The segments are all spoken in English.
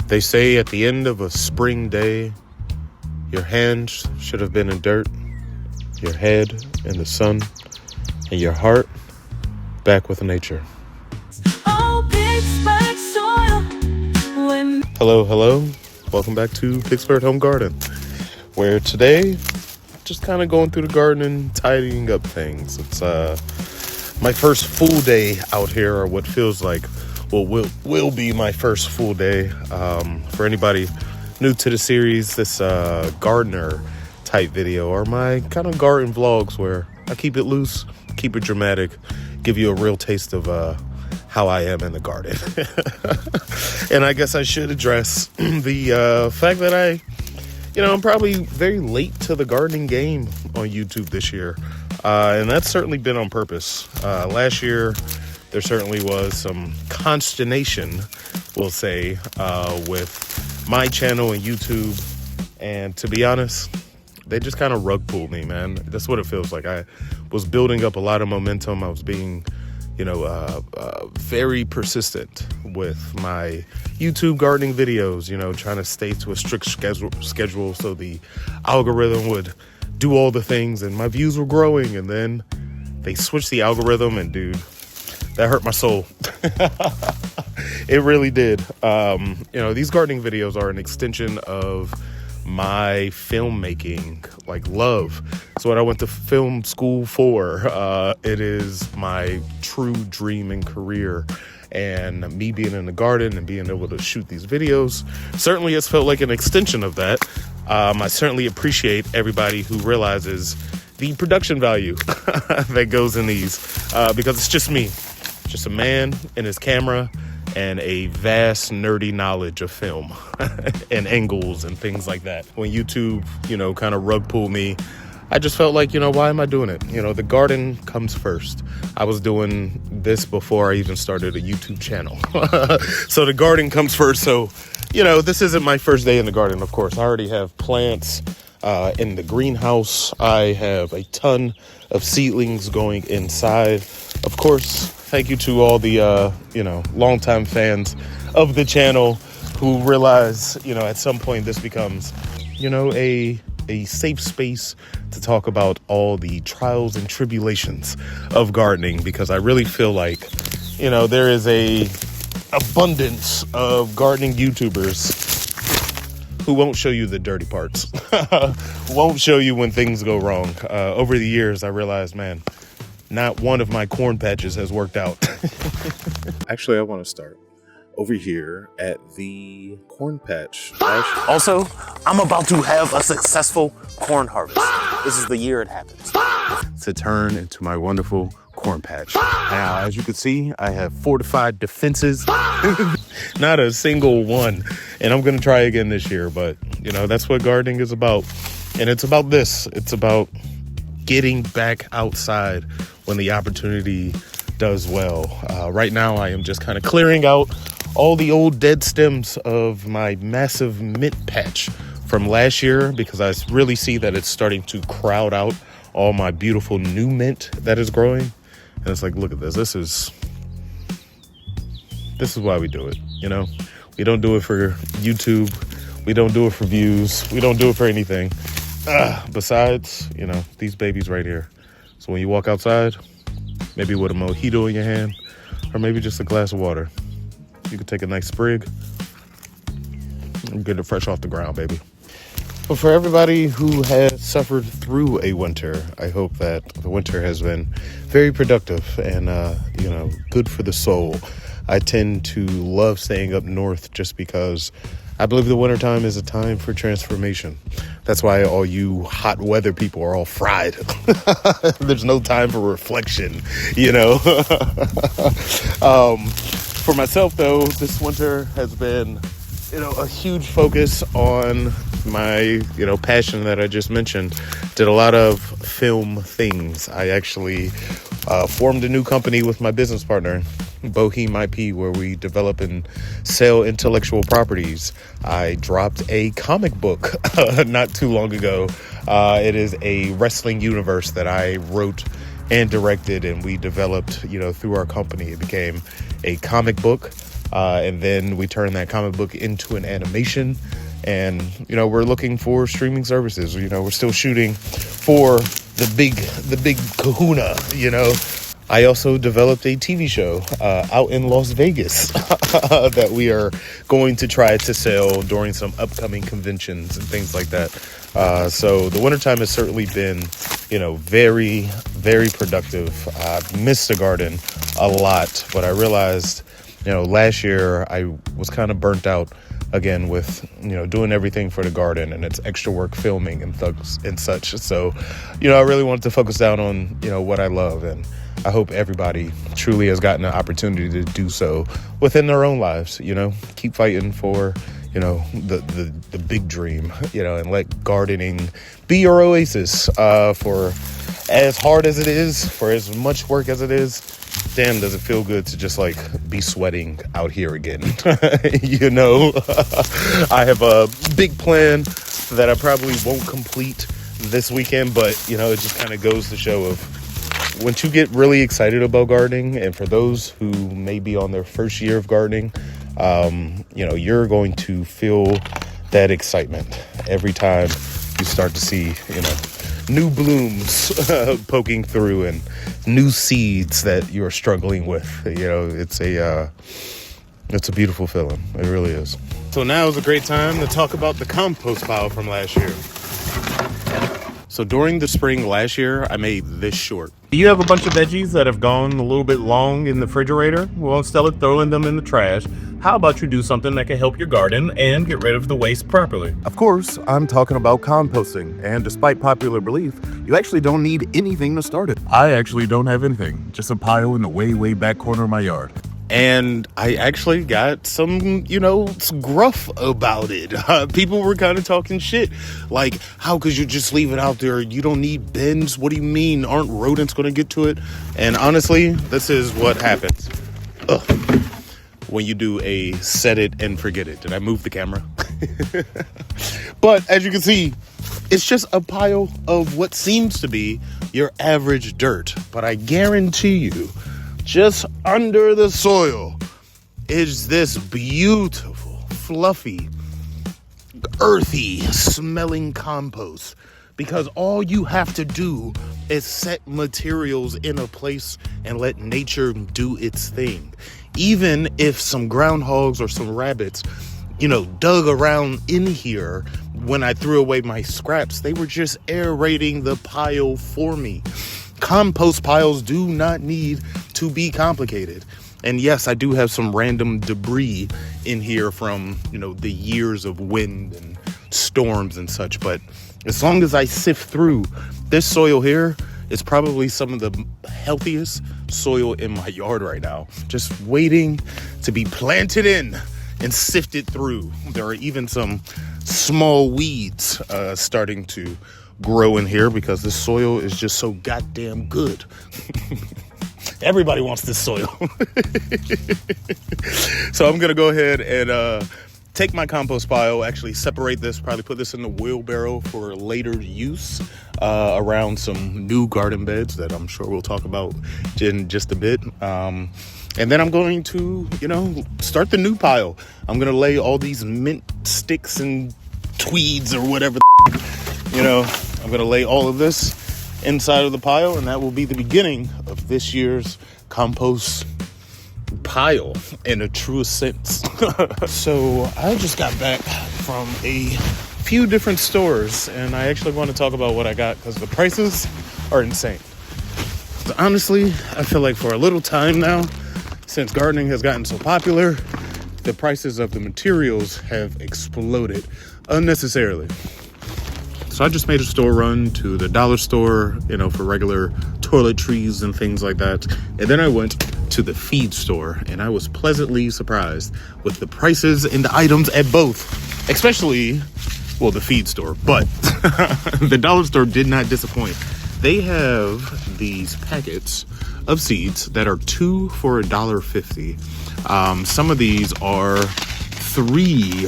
They say at the end of a spring day, your hands should have been in dirt, your head in the sun, and your heart back with nature. Oh, Pittsburgh soil. Hello. Welcome back to Pittsburgh Home Garden, where today, just kind of going through the garden and tidying up things. It's my first full day out here, or what feels like will be my first full day. For anybody new to the series, this gardener type video are my kind of garden vlogs where I keep it loose, keep it dramatic, give you a real taste of how I am in the garden. And I guess I should address the fact that I'm probably very late to the gardening game on YouTube this year. And that's certainly been on purpose. Last year, there certainly was some consternation, we'll say, with my channel and YouTube. And to be honest, they just kind of rug pulled me, man. That's what it feels like. I was building up a lot of momentum. I was being, very persistent with my YouTube gardening videos, trying to stay to a strict schedule so the algorithm would do all the things and my views were growing. And then they switched the algorithm and dude, that hurt my soul. It really did. These gardening videos are an extension of my filmmaking, love. It's what I went to film school for. It is my true dream and career. And me being in the garden and being able to shoot these videos certainly has felt like an extension of that. I certainly appreciate everybody who realizes the production value that goes in these, because it's just me. Just a man and his camera and a vast nerdy knowledge of film and angles and things like that. When YouTube, kind of rug pulled me, I just felt like, why am I doing it? The garden comes first. I was doing this before I even started a YouTube channel. So the garden comes first. So, this isn't my first day in the garden, of course. I already have plants in the greenhouse. I have a ton of seedlings going inside. Of course, thank you to all the, longtime fans of the channel who realize, at some point this becomes, a safe space to talk about all the trials and tribulations of gardening, because I really feel like, there is a abundance of gardening YouTubers who won't show you the dirty parts, won't show you when things go wrong. Over the years, I realized, man, not one of my corn patches has worked out. Actually, I want to start over here at the corn patch. Also, I'm about to have a successful corn harvest. This is the year it happens. To turn into my wonderful corn patch. Now, as you can see, I have fortified defenses. Not a single one. And I'm going to try again this year. But, that's what gardening is about. And it's about this. It's about getting back outside when the opportunity does well. Right now, I am just kind of clearing out all the old dead stems of my massive mint patch from last year, because I really see that it's starting to crowd out all my beautiful new mint that is growing. And it's like, look at this. This is why we do it. We don't do it for YouTube. We don't do it for views. We don't do it for anything. Besides, these babies right here. So when you walk outside, maybe with a mojito in your hand, or maybe just a glass of water, you could take a nice sprig and get it fresh off the ground, baby. But for everybody who has suffered through a winter, I hope that the winter has been very productive and, good for the soul. I tend to love staying up north just because I believe the wintertime is a time for transformation. That's why all you hot weather people are all fried. There's no time for reflection, For myself, though, this winter has been, a huge focus on my, passion that I just mentioned. Did a lot of film things. I actually formed a new company with my business partner, Bohem IP, where we develop and sell intellectual properties. I dropped a comic book not too long ago. It is a wrestling universe that I wrote and directed, and we developed, through our company. It became a comic book. And then we turned that comic book into an animation. And, you know, we're looking for streaming services. You know, we're still shooting for the big kahuna, you know. I also developed a TV show out in Las Vegas that we are going to try to sell during some upcoming conventions and things like that. So the wintertime has certainly been, you know, very, very productive. I've missed the garden a lot, but I realized, you know, last year I was kind of burnt out again with, you know, doing everything for the garden, and it's extra work filming and such. So, you know, I really wanted to focus down on, you know, what I love, and I hope everybody truly has gotten an opportunity to do so within their own lives. You know, keep fighting for, you know, the big dream, you know, and let gardening be your oasis. For as hard as it is, for as much work as it is, damn, does it feel good to just like be sweating out here again. You know, I have a big plan that I probably won't complete this weekend, but, you know, it just kind of goes to show of once you get really excited about gardening, and for those who may be on their first year of gardening, you know, you're going to feel that excitement every time you start to see, you know, new blooms poking through and new seeds that you're struggling with. You know, it's a beautiful feeling. It really is. So now is a great time to talk about the compost pile from last year. So during the spring last year, I made this short. You have a bunch of veggies that have gone a little bit long in the refrigerator. Well, instead of throwing them in the trash, how about you do something that can help your garden and get rid of the waste properly? Of course, I'm talking about composting, and despite popular belief, you actually don't need anything to start it. I actually don't have anything, just a pile in the way back corner of my yard. And I actually got some, you know, gruff about it. People were kind of talking shit. Like, how could you just leave it out there? You don't need bins. What do you mean? Aren't rodents going to get to it? And honestly, this is what happens when you do a set it and forget it. Did I move the camera? But as you can see, it's just a pile of what seems to be your average dirt. But I guarantee you, just under the soil is this beautiful, fluffy, earthy smelling compost. Because all you have to do is set materials in a place and let nature do its thing. Even if some groundhogs or some rabbits, you know, dug around in here when I threw away my scraps, they were just aerating the pile for me. Compost piles do not need to be complicated. And yes, I do have some random debris in here from, you know, the years of wind and storms and such. But as long as I sift through this soil here, it's probably some of the healthiest soil in my yard right now. Just waiting to be planted in and sifted through. There are even some small weeds starting to grow in here because this soil is just so goddamn good. Everybody wants this soil. So I'm gonna go ahead and take my compost pile, actually separate this, probably put this in the wheelbarrow for later use around some new garden beds that I'm sure we'll talk about in just a bit. And then I'm going to, you know, start the new pile. I'm gonna lay all these mint sticks and tweeds or whatever, you know, I'm gonna lay all of this inside of the pile, and that will be the beginning of this year's compost pile in a true sense. So I just got back from a few different stores, and I actually want to talk about what I got because the prices are insane. But honestly, I feel like for a little time now, since gardening has gotten so popular, the prices of the materials have exploded unnecessarily. So I just made a store run to the dollar store, you know, for regular toiletries and things like that. And then I went to the feed store, and I was pleasantly surprised with the prices and the items at both, especially, well, the feed store. But the dollar store did not disappoint. They have these packets of seeds that are 2 for $1.50. Some of these are 3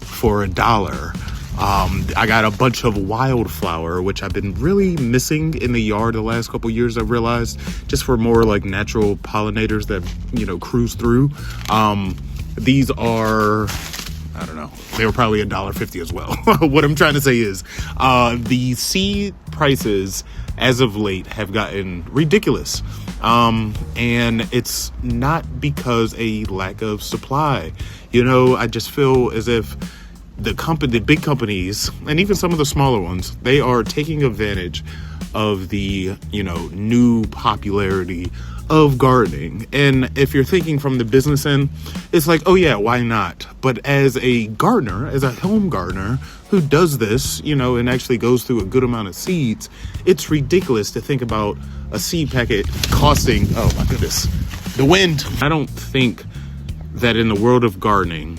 for $1. I got a bunch of wildflower, which I've been really missing in the yard the last couple years, I've realized, just for more like natural pollinators that, you know, cruise through. These are, I don't know, they were probably $1.50 as well. What I'm trying to say is the seed prices as of late have gotten ridiculous. And it's not because a lack of supply. You know, I just feel as if the big companies, and even some of the smaller ones, they are taking advantage of the, you know, new popularity of gardening. And if you're thinking from the business end, it's like, oh yeah, why not? But as a gardener, as a home gardener who does this, you know, and actually goes through a good amount of seeds, it's ridiculous to think about a seed packet costing, oh my goodness, the wind. I don't think that in the world of gardening,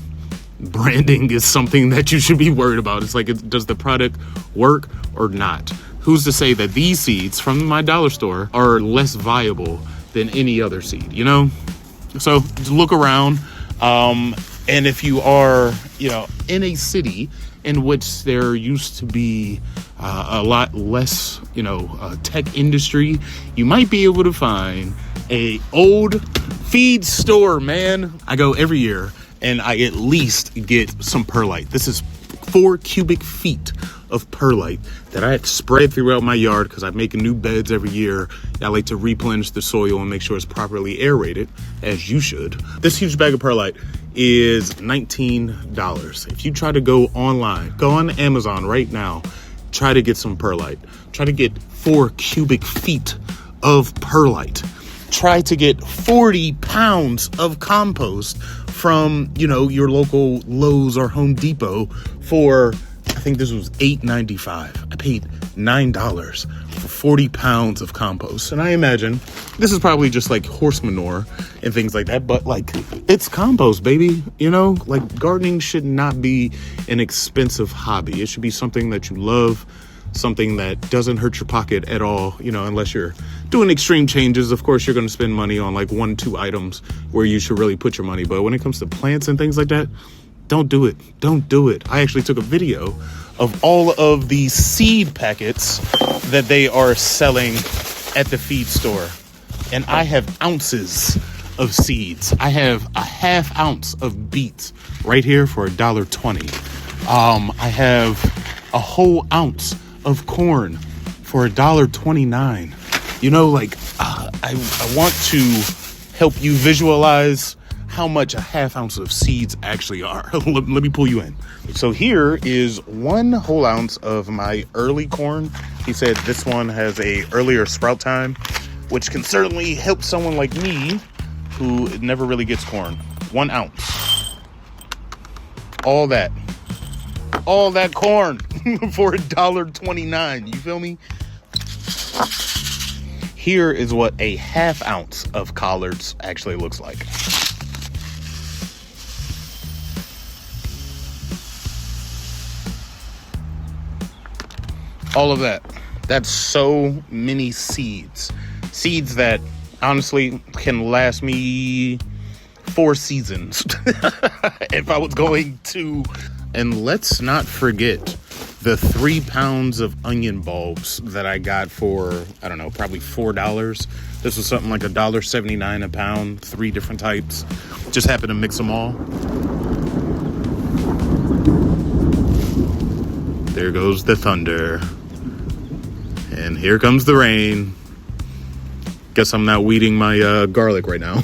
branding is something that you should be worried about. It's like, does the product work or not? Who's to say that these seeds from my dollar store are less viable than any other seed, you know? So look around. And if you are, you know, in a city in which there used to be a lot less, you know, tech industry, you might be able to find a old feed store, man. I go every year and I at least get some perlite. This is 4 cubic feet of perlite that I spread throughout my yard because I make new beds every year. I like to replenish the soil and make sure it's properly aerated, as you should. This huge bag of perlite is $19. If you try to go online, go on Amazon right now, try to get some perlite. Try to get 4 cubic feet of perlite. Try to get 40 pounds of compost from, you know, your local Lowe's or Home Depot for, I think this was $8.95. I paid $9 for 40 pounds of compost. And I imagine this is probably just like horse manure and things like that, but like, it's compost, baby. You know, like, gardening should not be an expensive hobby. It should be something that you love, something that doesn't hurt your pocket at all, you know, unless you're doing extreme changes. Of course, you're going to spend money on like 1-2 items where you should really put your money. But when it comes to plants and things like that, don't do it. Don't do it. I actually took a video of all of the seed packets that they are selling at the feed store. And I have ounces of seeds. I have a ½ ounce of beets right here for $1.20. I have a whole ounce of corn for $1.29. You know, like, I want to help you visualize how much a ½ ounce of seeds actually are. Let me pull you in. So here is 1 whole ounce of my early corn. He said this one has a earlier sprout time, which can certainly help someone like me who never really gets corn. 1 ounce. All that corn for $1.29. You feel me? Here is what a ½ ounce of collards actually looks like. All of that. That's so many seeds. Seeds that honestly can last me 4 seasons if I was going to. And let's not forget the 3 pounds of onion bulbs that I got for, I don't know, probably $4. This was something like $1.79 a pound, 3 different types. Just happened to mix them all. There goes the thunder. And here comes the rain. Guess I'm not weeding my garlic right now.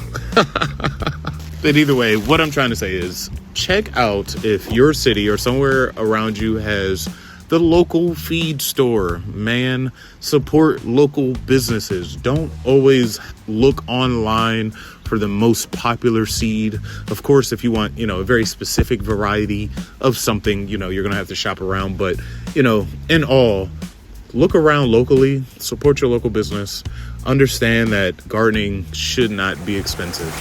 But either way, what I'm trying to say is, check out if your city or somewhere around you has the local feed store. Man, support local businesses. Don't always look online for the most popular seed. Of course, if you want, you know, a very specific variety of something, you know, you're gonna have to shop around. But, you know, in all, look around locally, support your local business. Understand that gardening should not be expensive.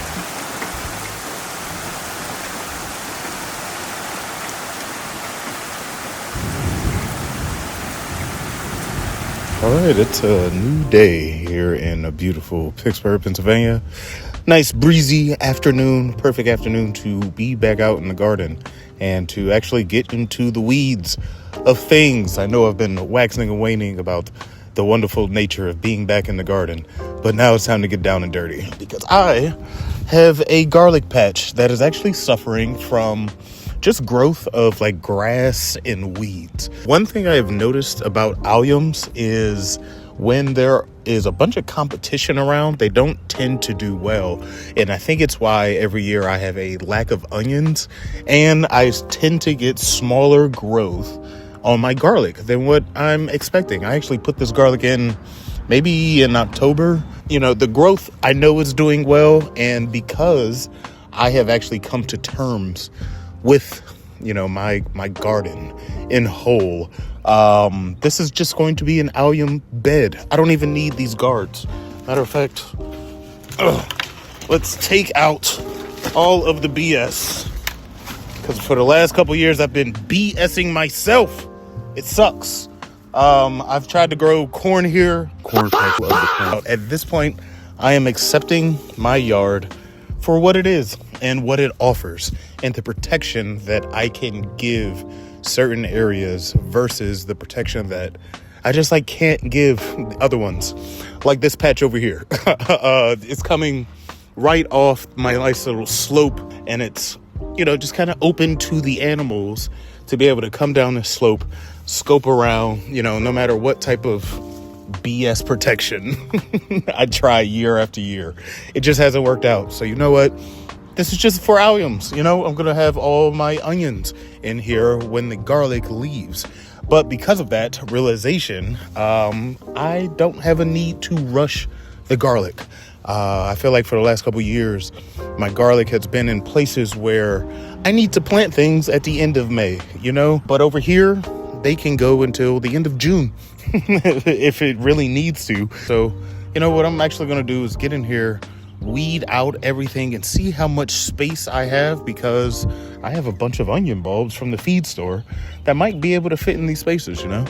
All right, it's a new day here in a beautiful Pittsburgh, Pennsylvania. Nice breezy afternoon, perfect afternoon to be back out in the garden and to actually get into the weeds of things. I know I've been waxing and waning about the wonderful nature of being back in the garden, But now it's time to get down and dirty because I have a garlic patch that is actually suffering from just growth of like grass and weeds. One thing I have noticed about alliums is when there is a bunch of competition around, they don't tend to do well. And I think it's why every year I have a lack of onions and I tend to get smaller growth on my garlic than what I'm expecting. I actually put this garlic in maybe in October. You know, the growth I know is doing well, and because I have actually come to terms with, you know, my garden in whole, this is just going to be an allium bed. I don't even need these guards. Matter of fact, let's take out all of the BS, because for the last couple years I've been BSing myself. It sucks. I've tried to grow corn here. Corn patch of the corn. At this point, I am accepting my yard for what it is and what it offers and the protection that I can give certain areas versus the protection that I just like can't give other ones. Like this patch over here. It's coming right off my nice little slope, and it's, you know, just kind of open to the animals to be able to come down the slope, scope around, you know, no matter what type of BS protection I try year after year. It just hasn't worked out. So you know what? This is just for alliums. You know, I'm going to have all my onions in here when the garlic leaves. But because of that realization, I don't have a need to rush the garlic. I feel like for the last couple of years, my garlic has been in places where I need to plant things at the end of May, you know, but over here they can go until the end of June if it really needs to. So, you know, what I'm actually going to do is get in here, weed out everything and see how much space I have, because I have a bunch of onion bulbs from the feed store that might be able to fit in these spaces, you know.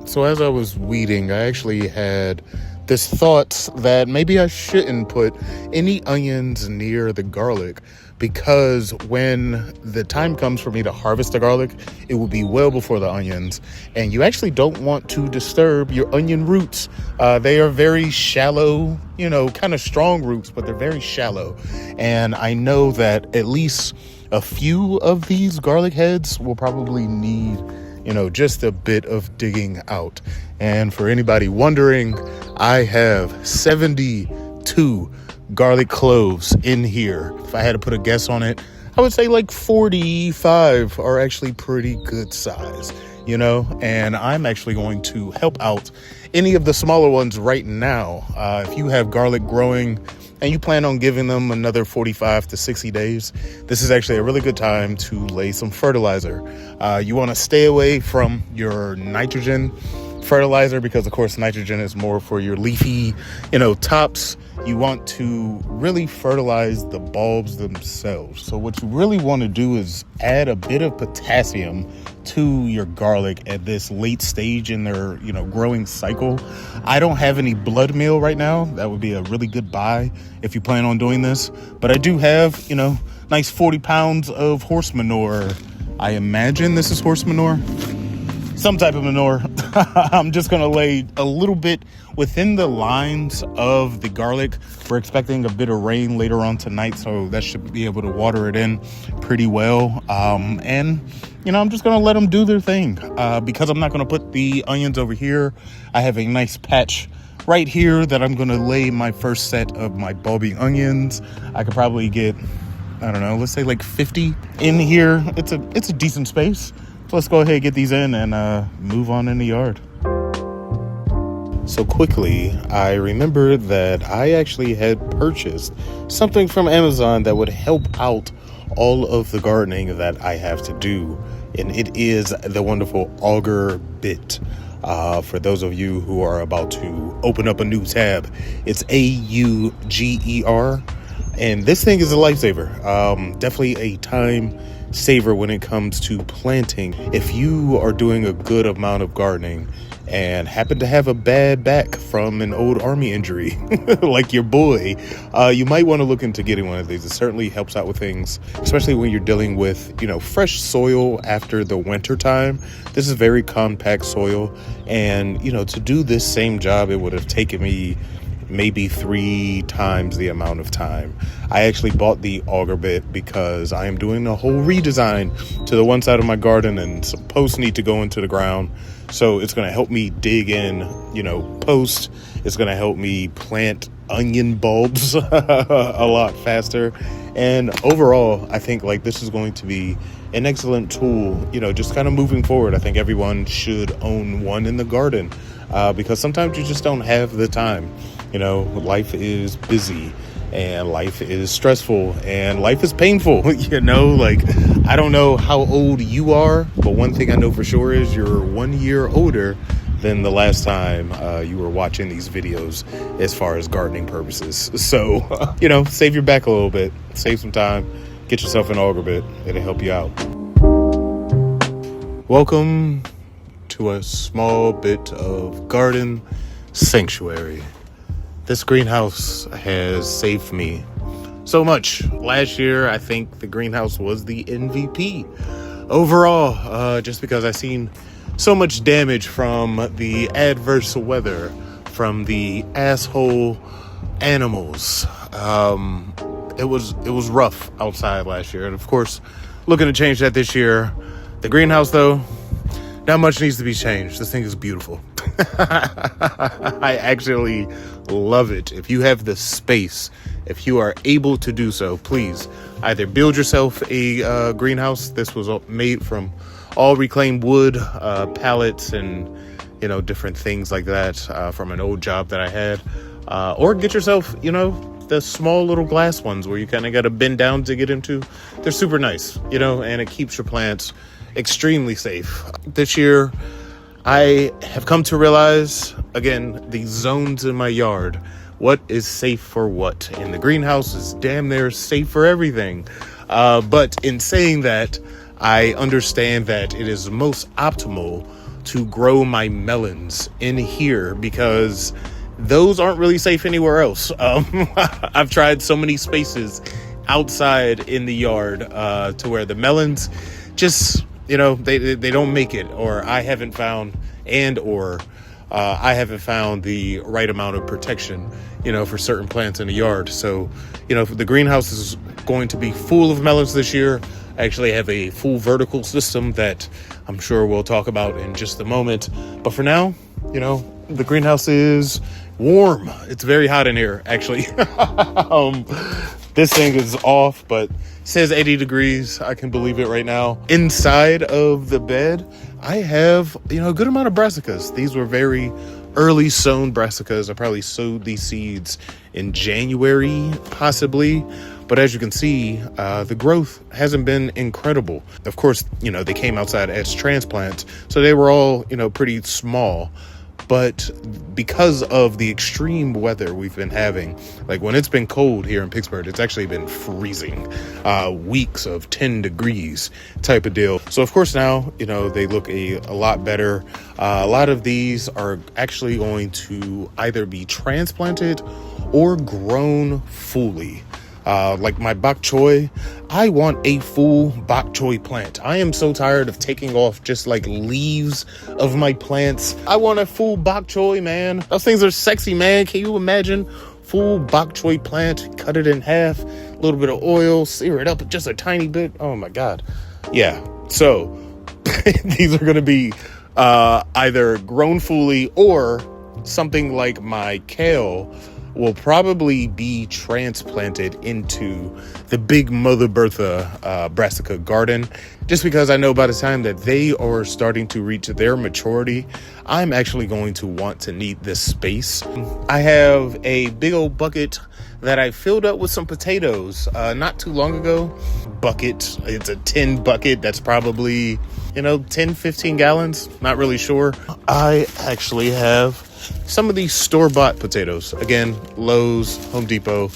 So as I was weeding, I actually had this thought that maybe I shouldn't put any onions near the garlic, because when the time comes for me to harvest the garlic, it will be well before the onions, and you actually don't want to disturb your onion roots. They are very shallow, you know, kind of strong roots, but they're very shallow. And I know that at least a few of these garlic heads will probably need, you know, just a bit of digging out. And for anybody wondering, I have 72 garlic cloves in here. If I had to put a guess on it, I would say like 45 are actually pretty good size, you know, and I'm actually going to help out any of the smaller ones right now. If you have garlic growing and you plan on giving them another 45 to 60 days, this is actually a really good time to lay some fertilizer. You want to stay away from your nitrogen fertilizer, because of course nitrogen is more for your leafy, you know, tops. You want to really fertilize the bulbs themselves. So what you really want to do is add a bit of potassium to your garlic at this late stage in their, you know, growing cycle. I don't have any blood meal right now. That would be a really good buy if you plan on doing this. But I do have, you know, nice 40 pounds of horse manure. I imagine this is horse manure. Some type of manure. I'm just going to lay a little bit within the lines of the garlic. We're expecting a bit of rain later on tonight, so that should be able to water it in pretty well. And, you know, I'm just going to let them do their thing. Because I'm not going to put the onions over here, I have a nice patch right here that I'm going to lay my first set of my bulbing onions. I could probably get, I don't know, let's say like 50 in here. It's a decent space. So let's go ahead and get these in and move on in the yard. So quickly, I remembered that I actually had purchased something from Amazon that would help out all of the gardening that I have to do. And it is the wonderful auger bit. For those of you who are about to open up a new tab, it's AUGER. And this thing is a lifesaver. Definitely a time saver when it comes to planting. If you are doing a good amount of gardening and happen to have a bad back from an old army injury like your boy, you might want to look into getting one of these. It certainly helps out with things, especially when you're dealing with, you know, fresh soil after the winter time. This is very compact soil, and, you know, to do this same job, it would have taken me maybe 3 times the amount of time. I actually bought the auger bit because I am doing a whole redesign to the one side of my garden, and some posts need to go into the ground. So it's going to help me dig in, post. It's going to help me plant onion bulbs a lot faster. And overall, I think this is going to be an excellent tool, just kind of moving forward. I think everyone should own one in the garden because sometimes you just don't have the time. Life is busy and life is stressful and life is painful. I don't know how old you are, but one thing I know for sure is you're 1 year older than the last time you were watching these videos as far as gardening purposes. So, save your back a little bit, save some time, get yourself an auger bit. It'll help you out. Welcome to a small bit of garden sanctuary. This greenhouse has saved me so much. Last year, I think the greenhouse was the MVP overall, just because I seen so much damage from the adverse weather, from the asshole animals. It was rough outside last year, and of course, looking to change that this year. The greenhouse, though, not much needs to be changed. This thing is beautiful. I actually love it. If you have the space, if you are able to do so, please either build yourself a greenhouse. This was made from all reclaimed wood, pallets, and different things like that from an old job that I had, or get yourself the small little glass ones where you kind of got to bend down to get into. They're super nice, and it keeps your plants extremely safe. This year, I have come to realize, again, the zones in my yard. What is safe for what? And the greenhouse is damn near safe for everything. But in saying that, I understand that it is most optimal to grow my melons in here because those aren't really safe anywhere else. I've tried so many spaces outside in the yard to where the melons just, they don't make it, or I haven't found the right amount of protection, for certain plants in the yard. So, the greenhouse is going to be full of melons this year. I actually have a full vertical system that I'm sure we'll talk about in just a moment. But for now, the greenhouse is warm. It's very hot in here, actually. This thing is off, but it says 80 degrees. I can believe it right now. Inside of the bed, I have, a good amount of brassicas. These were very early sown brassicas. I probably sowed these seeds in January, possibly. But as you can see, the growth hasn't been incredible. Of course, they came outside as transplants, so they were all, pretty small. But because of the extreme weather we've been having, when it's been cold here in Pittsburgh, it's actually been freezing, weeks of 10 degrees type of deal. So of course now, they look a lot better. A lot of these are actually going to either be transplanted or grown fully. Like my bok choy, I want a full bok choy plant. I am so tired of taking off just leaves of my plants. I want a full bok choy, man. Those things are sexy, man. Can you imagine? Full bok choy plant, cut it in half, a little bit of oil, sear it up just a tiny bit. Oh my God. Yeah. So these are going to be either grown fully, or something like my kale will probably be transplanted into the big Mother Bertha brassica garden, just because I know by the time that they are starting to reach their maturity, I'm actually going to want to need this space. I have a big old bucket that I filled up with some potatoes not too long ago. Bucket, it's a tin bucket that's probably 10-15 gallons, not really sure. I actually have some of these store-bought potatoes. Again, Lowe's, Home Depot.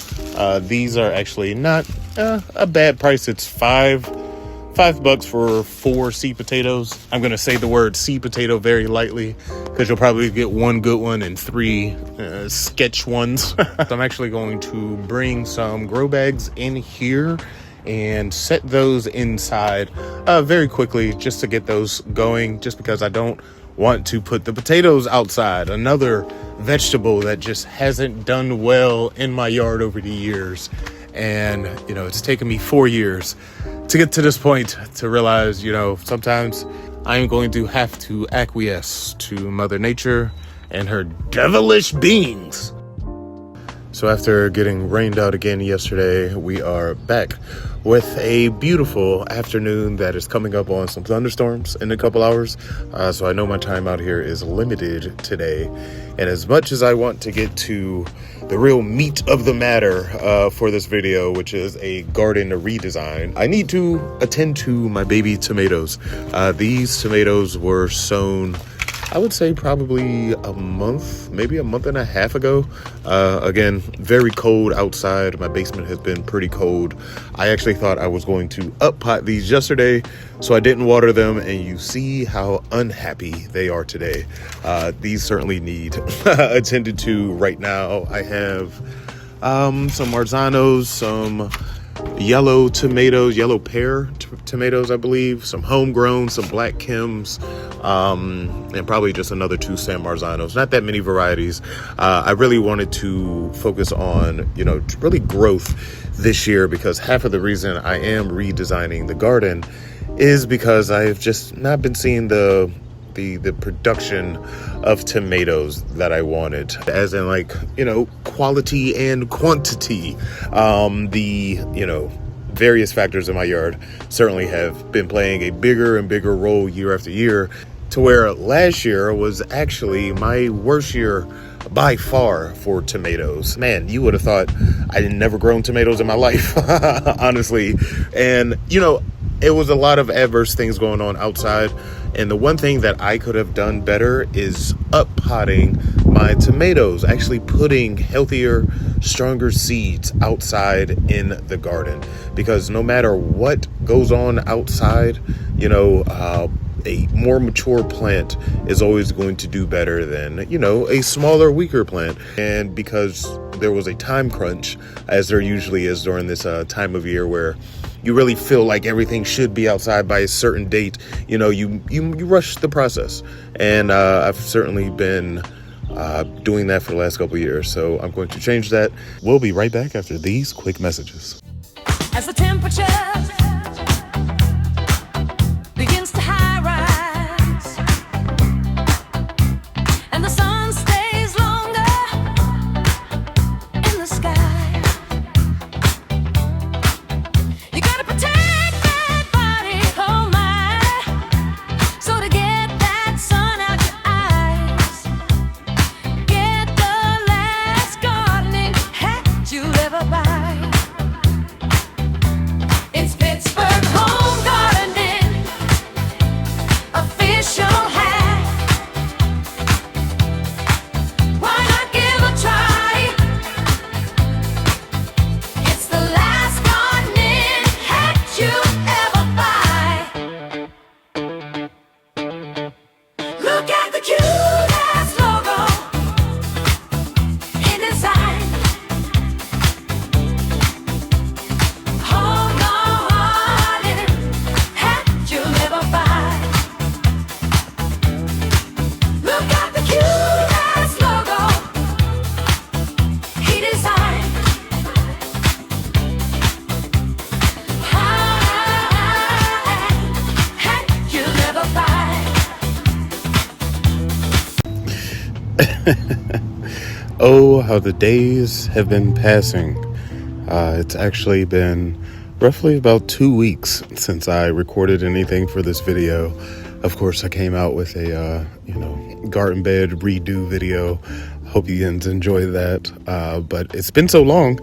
These are actually not a bad price. It's $5 for 4 seed potatoes. I'm going to say the word seed potato very lightly because you'll probably get one good one and 3 sketch ones. So I'm actually going to bring some grow bags in here and set those inside very quickly just to get those going, just because I don't want to put the potatoes outside. Another vegetable that just hasn't done well in my yard over the years. And, it's taken me 4 years to get to this point to realize, sometimes I am going to have to acquiesce to Mother Nature and her devilish beings. So after getting rained out again yesterday, we are back with a beautiful afternoon that is coming up on some thunderstorms in a couple hours. So I know my time out here is limited today. And as much as I want to get to the real meat of the matter for this video, which is a garden redesign, I need to attend to my baby tomatoes. These tomatoes were sown, I would say probably a month, maybe a month and a half ago. Again, very cold outside. My basement has been pretty cold. I actually thought I was going to up pot these yesterday, so I didn't water them, and you see how unhappy they are today. These certainly need attended to right now. I have some Marzanos, some yellow tomatoes, yellow pear tomatoes, I believe, some homegrown, some black Kims, and probably just another 2 San Marzanos. Not that many varieties. I really wanted to focus on, really growth this year, because half of the reason I am redesigning the garden is because I've just not been seeing the production of tomatoes that I wanted, as in quality and quantity. Various factors in my yard certainly have been playing a bigger and bigger role year after year, to where last year was actually my worst year by far for tomatoes. Man, you would have thought I'd never grown tomatoes in my life, honestly. And, it was a lot of adverse things going on outside. And the one thing that I could have done better is up potting my tomatoes, actually putting healthier, stronger seeds outside in the garden. Because no matter what goes on outside, a more mature plant is always going to do better than, a smaller, weaker plant. And because there was a time crunch, as there usually is during this time of year where you really feel like everything should be outside by a certain date, you rush the process. And I've certainly been doing that for the last couple of years. So I'm going to change that. We'll be right back after these quick messages. As the temperature begins to high rise and the sun stays longer in the sky, you gotta protect that body, oh my, so to get that sun out your eyes, get the last gardening hat you'll ever buy. It's Pittsburgh home gardening official hat. Why not give a try? It's the last gardening hat you ever buy. Look at the cute ass logo in design. Home garden hat you'll never buy. Look at the cute ass logo he designed. Hat you'll never buy. Oh, how the days have been passing. It's actually been roughly about 2 weeks since I recorded anything for this video. Of course, I came out with a, garden bed redo video. Hope you guys enjoy that. But it's been so long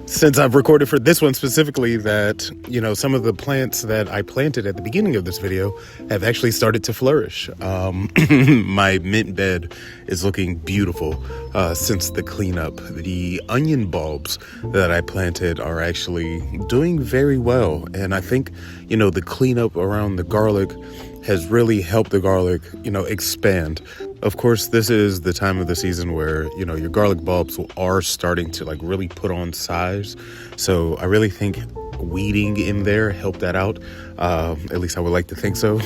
since I've recorded for this one specifically that, some of the plants that I planted at the beginning of this video have actually started to flourish. My mint bed is looking beautiful since the cleanup. The onion bulbs that I planted are actually doing very well. And I think, the cleanup around the garlic has really helped the garlic, expand. Of course, this is the time of the season where, your garlic bulbs are starting to really put on size. So I really think weeding in there helped that out. At least I would like to think so.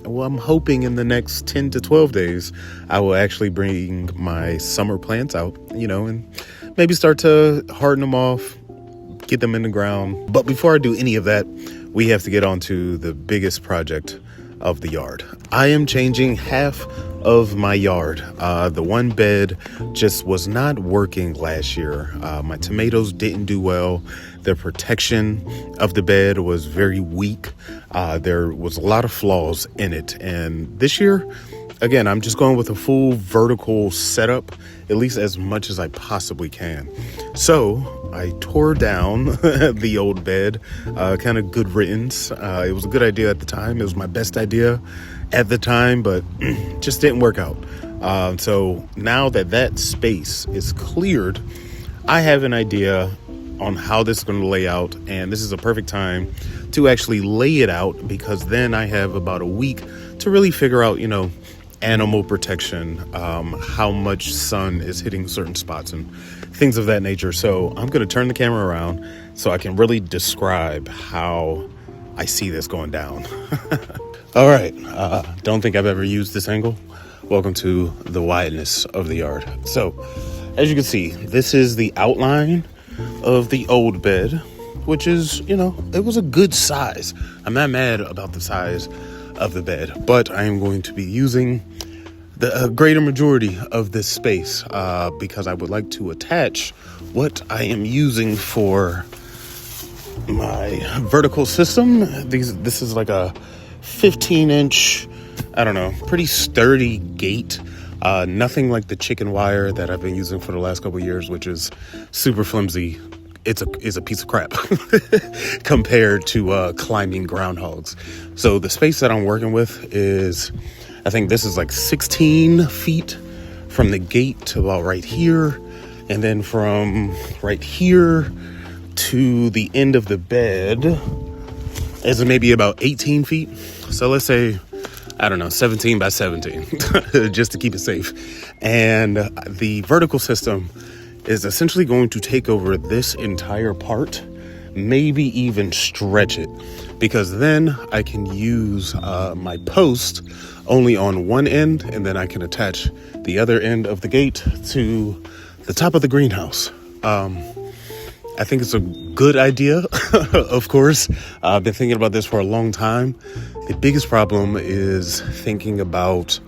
Well, I'm hoping in the next 10 to 12 days, I will actually bring my summer plants out, and maybe start to harden them off, get them in the ground. But before I do any of that, we have to get on to the biggest project of the yard. I am changing half of my yard. The one bed just was not working last year. My tomatoes didn't do well. The protection of the bed was very weak. There was a lot of flaws in it. And this year, again, I'm just going with a full vertical setup, at least as much as I possibly can. So I tore down the old bed, kind of good riddance. It was a good idea at the time. It was my best idea at the time, but just didn't work out. So now that space is cleared, I have an idea on how this is going to lay out. And this is a perfect time to actually lay it out, because then I have about a week to really figure out, animal protection, how much sun is hitting certain spots and things of that nature. So I'm going to turn the camera around so I can really describe how I see this going down. All right. Don't think I've ever used this angle. Welcome to the wideness of the yard. So as you can see, this is the outline of the old bed, which is, it was a good size. I'm not mad about the size of the bed, but I am going to be using the greater majority of this space because I would like to attach what I am using for my vertical system. This is like a 15-inch, pretty sturdy gate. Nothing like the chicken wire that I've been using for the last couple of years, which is super flimsy. It's a piece of crap compared to climbing groundhogs. So the space that I'm working with is, I think this is like 16 feet from the gate to about right here. And then from right here to the end of the bed is maybe about 18 feet. So let's say, 17 by 17, just to keep it safe. And the vertical system is essentially going to take over this entire part, maybe even stretch it, because then I can use my post only on one end, and then I can attach the other end of the gate to the top of the greenhouse. I think it's a good idea, of course. I've been thinking about this for a long time. The biggest problem is thinking about,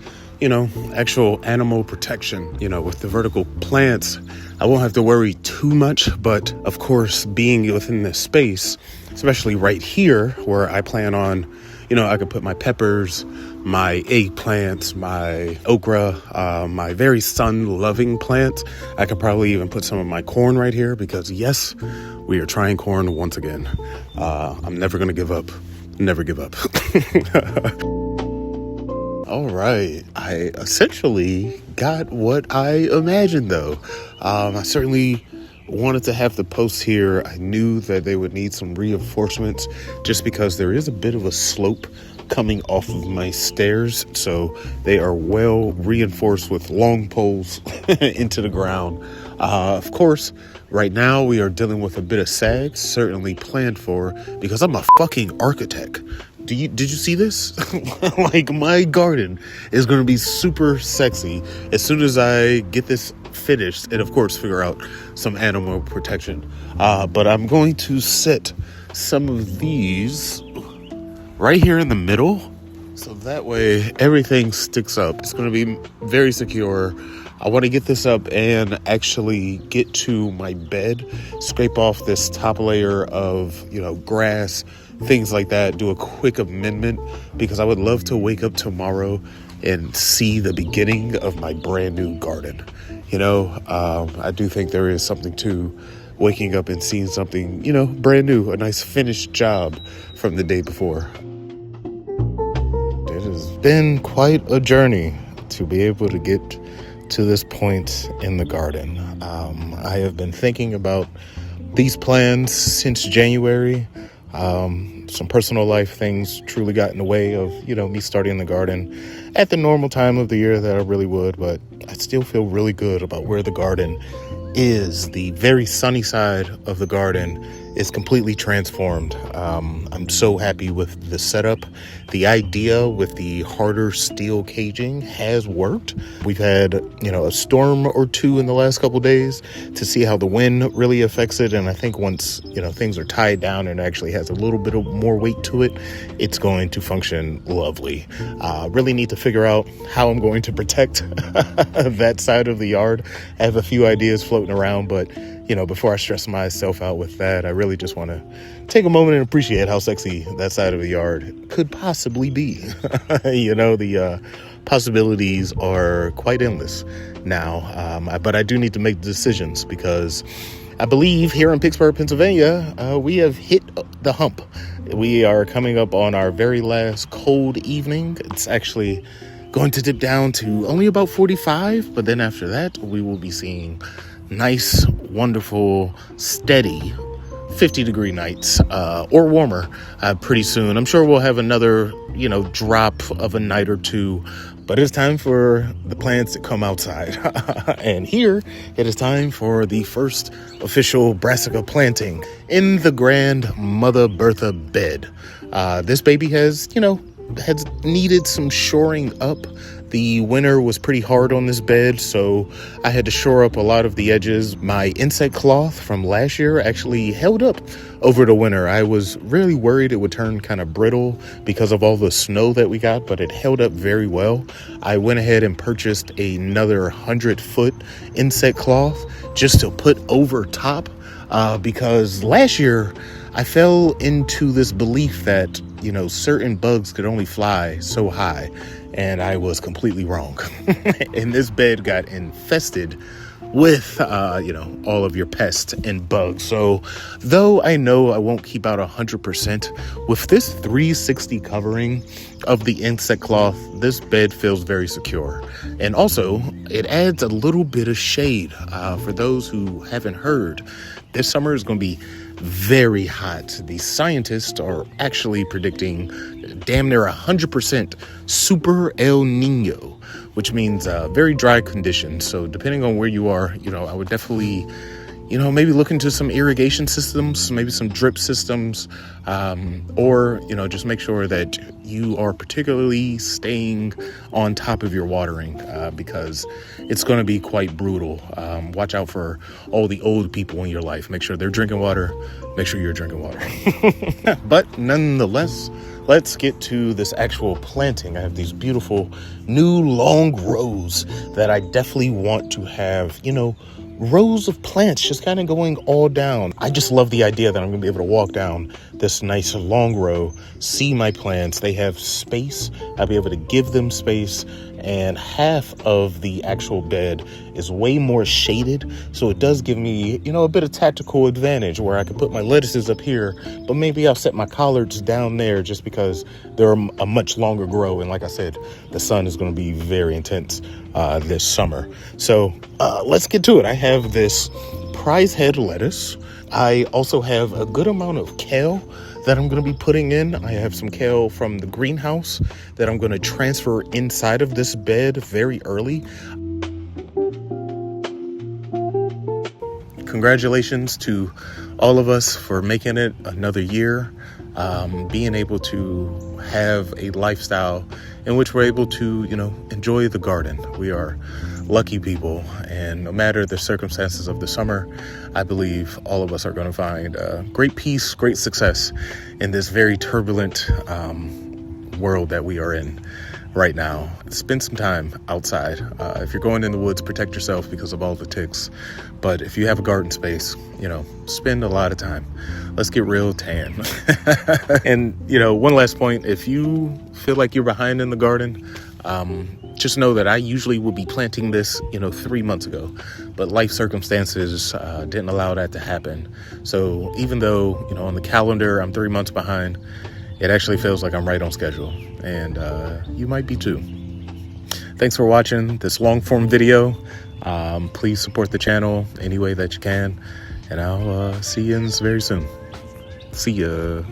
actual animal protection. With the vertical plants, I won't have to worry too much. But of course, being within this space, especially right here where I plan on, I could put my peppers, my eggplants, my okra, my very sun-loving plants. I could probably even put some of my corn right here because, yes, we are trying corn once again. I'm never going to give up. Never give up. All right. I essentially got what I imagined, though. I certainly wanted to have the posts here. I knew that they would need some reinforcements just because there is a bit of a slope coming off of my stairs. So they are well reinforced with long poles into the ground. Of course, right now we are dealing with a bit of sag, certainly planned for, because I'm a fucking architect. Did you see this? Like, my garden is going to be super sexy as soon as I get this finished, and of course figure out some animal protection. But I'm going to set some of these right here in the middle, so that way everything sticks up. It's going to be very secure. I want to get this up and actually get to my bed, scrape off this top layer of, grass, things like that, do a quick amendment, because I would love to wake up tomorrow and see the beginning of my brand new garden. I do think there is something to waking up and seeing something, brand new, a nice finished job from the day before. It has been quite a journey to be able to get to this point in the garden. I have been thinking about these plans since January. Some personal life things truly got in the way of, me starting the garden at the normal time of the year that I really would, but I still feel really good about where the garden is. The very sunny side of the garden is completely transformed. I'm so happy with the setup. The idea with the harder steel caging has worked. We've had, a storm or two in the last couple days to see how the wind really affects it. And I think once, things are tied down and actually has a little bit of more weight to it, it's going to function lovely. Really need to figure out how I'm going to protect that side of the yard. I have a few ideas floating around, but before I stress myself out with that, I really just want to take a moment and appreciate how sexy that side of the yard could possibly be. The possibilities are quite endless now. But I do need to make decisions because I believe here in Pittsburgh, Pennsylvania, we have hit the hump. We are coming up on our very last cold evening. It's actually going to dip down to only about 45, but then after that, we will be seeing nice, wonderful, steady 50-degree nights or warmer pretty soon. I'm sure we'll have another, drop of a night or two, but it's time for the plants to come outside. And here it is time for the first official brassica planting in the grand Mother Bertha bed. This baby has needed some shoring up. The winter was pretty hard on this bed, so I had to shore up a lot of the edges. My insect cloth from last year actually held up over the winter. I was really worried it would turn kind of brittle because of all the snow that we got, but it held up very well. I went ahead and purchased another 100-foot insect cloth just to put over top because last year I fell into this belief that, certain bugs could only fly so high. And I was completely wrong. And this bed got infested with, all of your pests and bugs. So though I know I won't keep out 100%, with this 360 covering of the insect cloth, this bed feels very secure. And also, it adds a little bit of shade. For those who haven't heard, this summer is going to be very hot. The scientists are actually predicting damn near 100% super El Nino, which means very dry conditions. So depending on where you are, I would definitely, maybe look into some irrigation systems, maybe some drip systems, or, just make sure that you are particularly staying on top of your watering because it's going to be quite brutal. Watch out for all the old people in your life. Make sure they're drinking water. Make sure you're drinking water. But nonetheless, let's get to this actual planting. I have these beautiful new long rows that I definitely want to have, rows of plants just kind of going all down. I just love the idea that I'm going to be able to walk down this nice long row, see my plants. They have space. I'll be able to give them space. And half of the actual bed is way more shaded. So it does give me, a bit of tactical advantage where I can put my lettuces up here, but maybe I'll set my collards down there just because they're a much longer grow. And like I said, the sun is going to be very intense this summer. So let's get to it. I have this prize head lettuce. I also have a good amount of kale that I'm going to be putting in. I have some kale from the greenhouse that I'm going to transfer inside of this bed very early. Congratulations to all of us for making it another year, being able to have a lifestyle in which we're able to, enjoy the garden. We are lucky people, and no matter the circumstances of the summer, I believe all of us are going to find great peace, great success in this very turbulent world that we are in right now. Spend some time outside. If you're going in the woods, protect yourself because of all the ticks. But if you have a garden space, spend a lot of time. Let's get real tan. And, one last point, if you feel like you're behind in the garden, just know that I usually would be planting this, 3 months ago, but life circumstances didn't allow that to happen. So even though, on the calendar, I'm 3 months behind, it actually feels like I'm right on schedule, and you might be too. Thanks for watching this long form video. Please support the channel any way that you can, and I'll see you very soon. See ya.